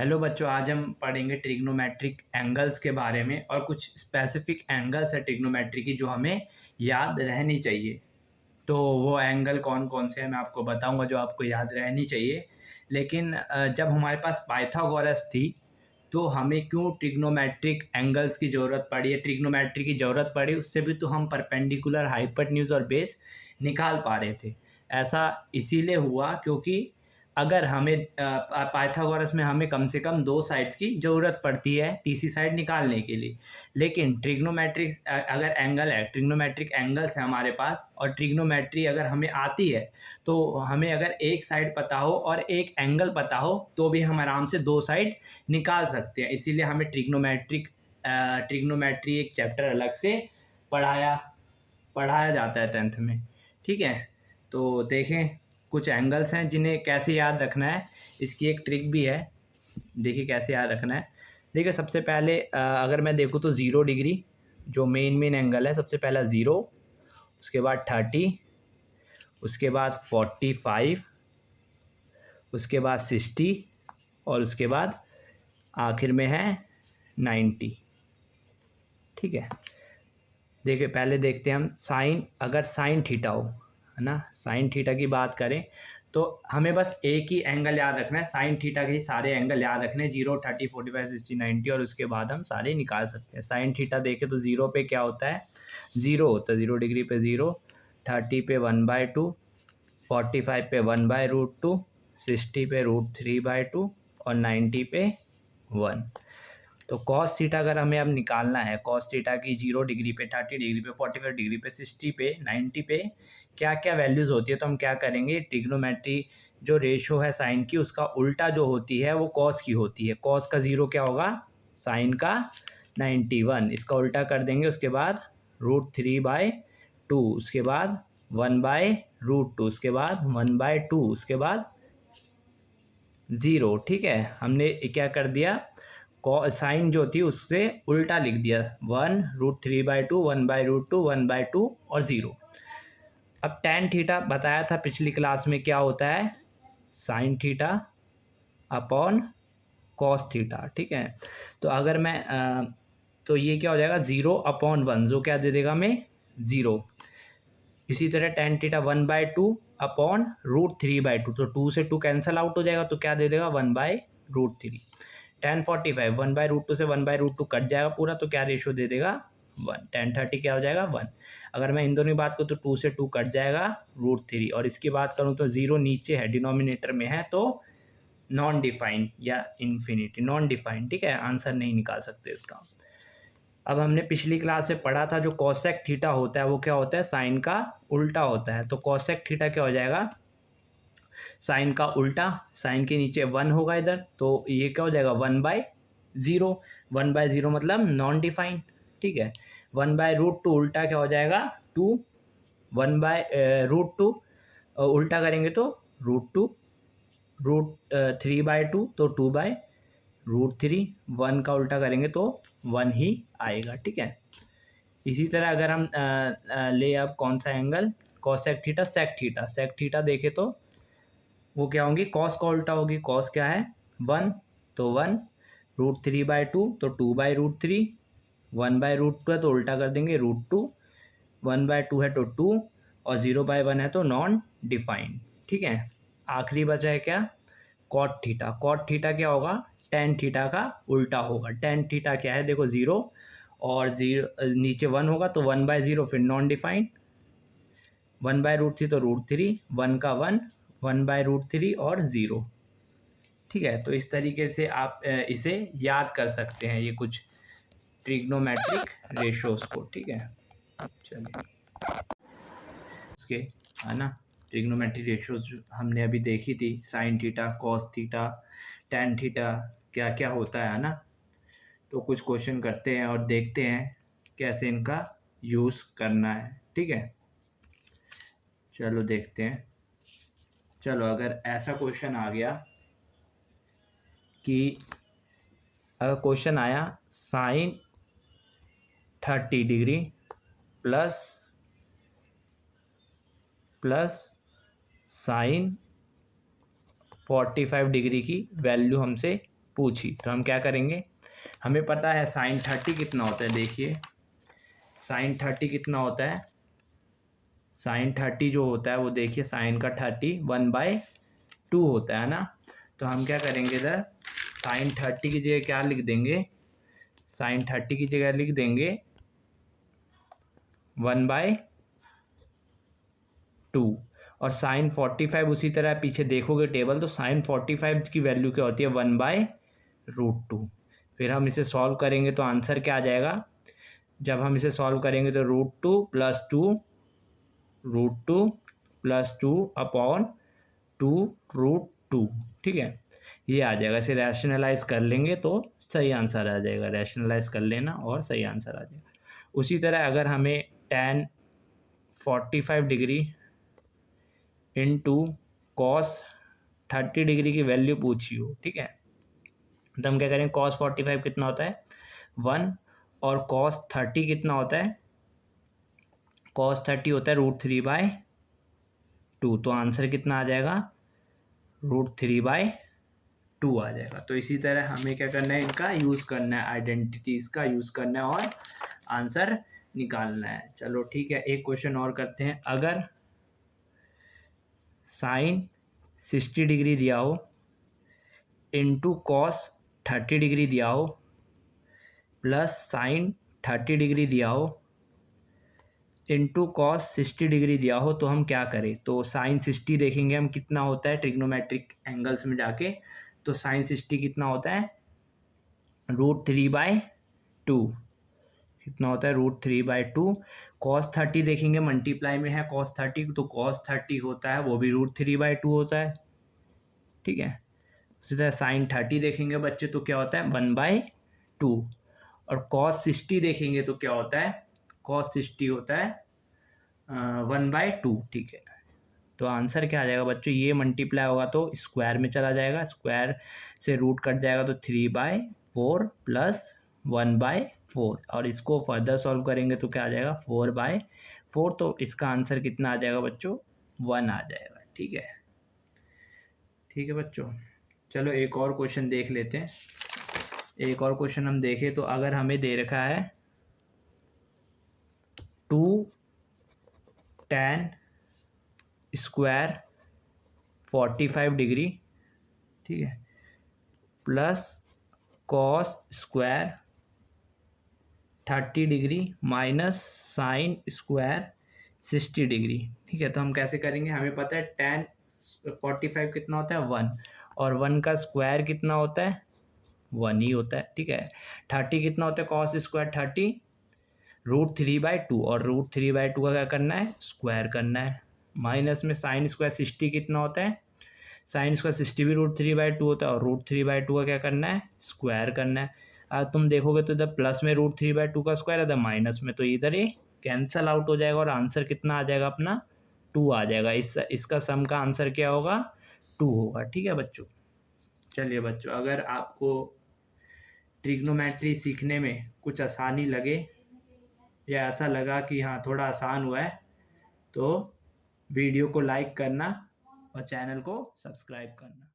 Hello बच्चों, आज हम पढ़ेंगे ट्रिग्नोमेट्रिक एंगल्स के बारे में और कुछ स्पेसिफिक एंगल्स है ट्रिग्नोमेट्री की जो हमें याद रहनी चाहिए। तो वो एंगल कौन कौन से हैं मैं आपको बताऊंगा जो आपको याद रहनी चाहिए। लेकिन जब हमारे पास पाइथागोरस थी तो हमें क्यों ट्रिग्नोमेट्रिक एंगल्स की ज़रूरत पड़ी है, ट्रिग्नोमेट्री की ज़रूरत पड़ी, उससे भी तो हम परपेंडिकुलर, हाइपोटेन्यूज और बेस निकाल पा रहे थे। ऐसा इसीलिए हुआ क्योंकि अगर हमें पाइथागोरस में हमें कम से कम दो साइड्स की ज़रूरत पड़ती है तीसरी साइड निकालने के लिए। लेकिन ट्रिग्नोमेट्रिक अगर एंगल है, ट्रिग्नोमेट्रिक एंगल्स है हमारे पास, और ट्रिग्नोमेट्री अगर हमें आती है तो हमें अगर एक साइड पता हो और एक एंगल पता हो तो भी हम आराम से दो साइड निकाल सकते हैं। इसीलिए हमें ट्रिग्नोमेट्री एक चैप्टर अलग से पढ़ाया पढ़ाया जाता है 10th में। ठीक है, तो देखें कुछ एंगल्स हैं जिन्हें कैसे याद रखना है, इसकी एक ट्रिक भी है। देखिए कैसे याद रखना है। देखिए सबसे पहले अगर मैं देखूँ तो 0 डिग्री जो मेन एंगल है, सबसे पहला 0, उसके बाद 30, उसके बाद 45, उसके बाद 60 और उसके बाद आखिर में है 90। ठीक है, देखिए पहले देखते हैं हम साइन, अगर साइन थीटा हो, है ना, साइन थीटा की बात करें तो हमें बस एक ही एंगल याद रखना है, साइन थीटा के ही सारे एंगल याद रखने हैं, 0, 30, 45, 60, 90, और उसके बाद हम सारे निकाल सकते हैं। साइन थीटा देखें तो 0 पे क्या होता है, 0 होता है, 0 डिग्री पे 0, 30 पे 1/2, 45 पे 1/√2, 60 पे √3/2 और 90 पे 1। तो कॉस थीटा अगर हमें अब निकालना है, कॉस थीटा की 0 डिग्री पे, 30 डिग्री पे, 45 डिग्री पे, 60 पे, 90 पे क्या क्या वैल्यूज़ होती है, तो हम क्या करेंगे, ट्रिग्नोमेट्री जो रेशो है साइन की उसका उल्टा जो होती है वो कॉस की होती है। कॉस का 0 क्या होगा, साइन का 91, इसका उल्टा कर देंगे, उसके बाद √3/2, उसके बाद 1/√2, उसके बाद 1/2, उसके बाद 0। ठीक है, हमने क्या कर दिया, साइन जो थी उससे उल्टा लिख दिया, 1√3/2, 1/√2, 1/2 और 0। अब टेन थीटा बताया था पिछली क्लास में क्या होता है, sine theta upon cos theta. ठीक है, तो अगर मैं तो ये क्या हो जाएगा, 0/1, जो क्या दे देगा हमें 0। इसी तरह टेन थीटा 1/2 अपॉन √3/2, तो 2 से 2 कैंसिल आउट हो जाएगा, तो क्या दे देगा 1/√3। टेन 45 1/√2 से 1/√2 कट जाएगा पूरा, तो क्या रेशो दे देगा 1। टेन 30 क्या हो जाएगा 1। अगर मैं इन दोनों की बात करूँ तो 2 से 2 कट जाएगा √3, और इसकी बात करूँ तो 0 नीचे है, डिनोमिनेटर में है, तो नॉन डिफाइंड या इन्फिनिटी, नॉन डिफाइंड। ठीक है, आंसर नहीं निकाल सकते इसका। अब हमने पिछली क्लास में पढ़ा था जो कॉसेक थीटा होता है वो क्या होता है, साइन का उल्टा होता है। तो कॉसेक थीटा क्या हो जाएगा, साइन का उल्टा, साइन के नीचे 1 होगा इधर, तो ये क्या हो जाएगा 1/0। 1/0 मतलब नॉन डिफाइंड। ठीक है, 1/√2 उल्टा क्या हो जाएगा 2, 1/√2 उल्टा करेंगे तो √2, √3/2 तो 2/√3, 1 का उल्टा करेंगे तो 1 ही आएगा। ठीक है, इसी तरह अगर हम ले अब कौन सा angle, cosec theta, sec theta. Sec theta देखे तो वो क्या होंगी, कॉस का उल्टा होगी, कॉस क्या है 1, तो 1, √3/2 तो 2/√3, 1/√2 है तो उल्टा कर देंगे √2, 1/2 है तो 2 और 0/1 है तो नॉन डिफाइंड। ठीक है, आखिरी बचा है क्या, कॉट थीटा। कॉट थीटा क्या होगा, टेन थीटा का उल्टा होगा। टेन थीटा क्या है, देखो 0 और 0 नीचे 1 होगा तो 1/0 फिर नॉन डिफाइंड, 1/√3 तो √3, 1 का 1, 1/√3 और 0। ठीक है, तो इस तरीके से आप इसे याद कर सकते हैं, ये कुछ ट्रिग्नोमेट्रिक रेशोस को। ठीक है, चलिए उसके, है ना, ट्रिग्नोमेट्रिक रेशोस जो हमने अभी देखी थी, sine theta, cos theta, tan theta, क्या क्या होता है ना। तो कुछ क्वेश्चन करते हैं और देखते हैं कैसे इनका यूज़ करना है। ठीक है, चलो देखते हैं। चलो अगर ऐसा क्वेश्चन आ गया कि अगर क्वेश्चन आया sine 30 degree plus sine 45 degree की वैल्यू हमसे पूछी। तो हम क्या करेंगे, हमें पता है साइन 30 कितना होता है। देखिए साइन 30 कितना होता है, साइन 30 जो होता है वो देखिए साइन का 30 1/2 होता है ना। तो हम क्या करेंगे इधर साइन 30 की जगह क्या लिख देंगे, साइन 30 की जगह लिख देंगे 1/2। और साइन 45 उसी तरह पीछे देखोगे टेबल तो साइन 45 की वैल्यू क्या होती है 1/√2। फिर हम इसे सॉल्व करेंगे तो आंसर क्या आ जाएगा, जब हम इसे सॉल्व करेंगे तो √2 + 2 √2 + 2 अपॉन 2√2, ठीक है, ये आ जाएगा। इसे रैशनलाइज कर लेंगे तो सही आंसर आ जाएगा, रैशनलाइज कर लेना और सही आंसर आ जाएगा। उसी तरह अगर हमें tan 45 degree into cos 30 degree की वैल्यू पूछी हो, ठीक है, तो हम क्या करेंगे, कॉस 45 कितना होता है 1 और कॉस 30 कितना होता है, कॉस 30 होता है √3/2। तो आंसर कितना आ जाएगा √3/2 आ जाएगा। तो इसी तरह हमें क्या करना है, इनका यूज़ करना है, आइडेंटिटीज़ का यूज़ करना है और आंसर निकालना है। चलो ठीक है, एक क्वेश्चन और करते हैं। अगर साइन 60 डिग्री दिया हो इंटू कॉस 30 डिग्री दिया हो प्लस साइन 30 डिग्री दिया हो इंटू कॉस 60 डिग्री दिया हो, तो हम क्या करें। तो साइन 60 देखेंगे हम कितना होता है ट्रिग्नोमेट्रिक एंगल्स में जाके, तो साइन 60 कितना होता है √3/2, कितना होता है √3/2। कॉस 30 देखेंगे मल्टीप्लाई में है कॉस 30, तो कॉस 30 होता है वो भी √3/2 होता है, ठीक है। उसी तरह साइन 30 देखेंगे बच्चे तो क्या होता है 1/2। और कॉस 60 देखेंगे तो क्या होता है, कॉस 60 होता है 1/2, ठीक है। तो आंसर क्या आ जाएगा बच्चों, ये मल्टीप्लाई होगा तो स्क्वायर में चला जाएगा, स्क्वायर से रूट कट जाएगा तो 3/4 प्लस 1/4, और इसको फर्दर सॉल्व करेंगे तो क्या आ जाएगा 4/4। तो इसका आंसर कितना आ जाएगा बच्चों 1 आ जाएगा, ठीक है। ठीक है बच्चों, चलो एक और क्वेश्चन देख लेते हैं। एक और क्वेश्चन हम देखें तो अगर हमें दे रखा है 2 tan स्क्वायर 45 डिग्री, ठीक है, plus cos square 30 degree minus sine square 60 degree, ठीक है। तो हम कैसे करेंगे, हमें पता है tan 45 कितना होता है 1 और 1 का स्क्वायर कितना होता है 1 ही होता है, ठीक है। 30 कितना होता है कॉस स्क्वायर 30 √3/2 और √3/2 का क्या करना है स्क्वायर करना है, माइनस में साइन स्क्वायर 60 कितना होता है, साइन स्क्वायर 60 भी √3/2 होता है और √3/2 का क्या करना है स्क्वायर करना है। अब तुम देखोगे तो इधर प्लस में √3/2 का स्क्वायर है, इधर माइनस में, तो इधर ये कैंसल आउट हो जाएगा और आंसर कितना आ जाएगा अपना 2 आ जाएगा। इसका सम का आंसर क्या होगा 2 होगा, ठीक है बच्चों। चलिए बच्चों, अगर आपको ट्रिग्नोमेट्री सीखने में कुछ आसानी लगे या ऐसा लगा कि हाँ थोड़ा आसान हुआ है तो वीडियो को लाइक करना और चैनल को सब्सक्राइब करना।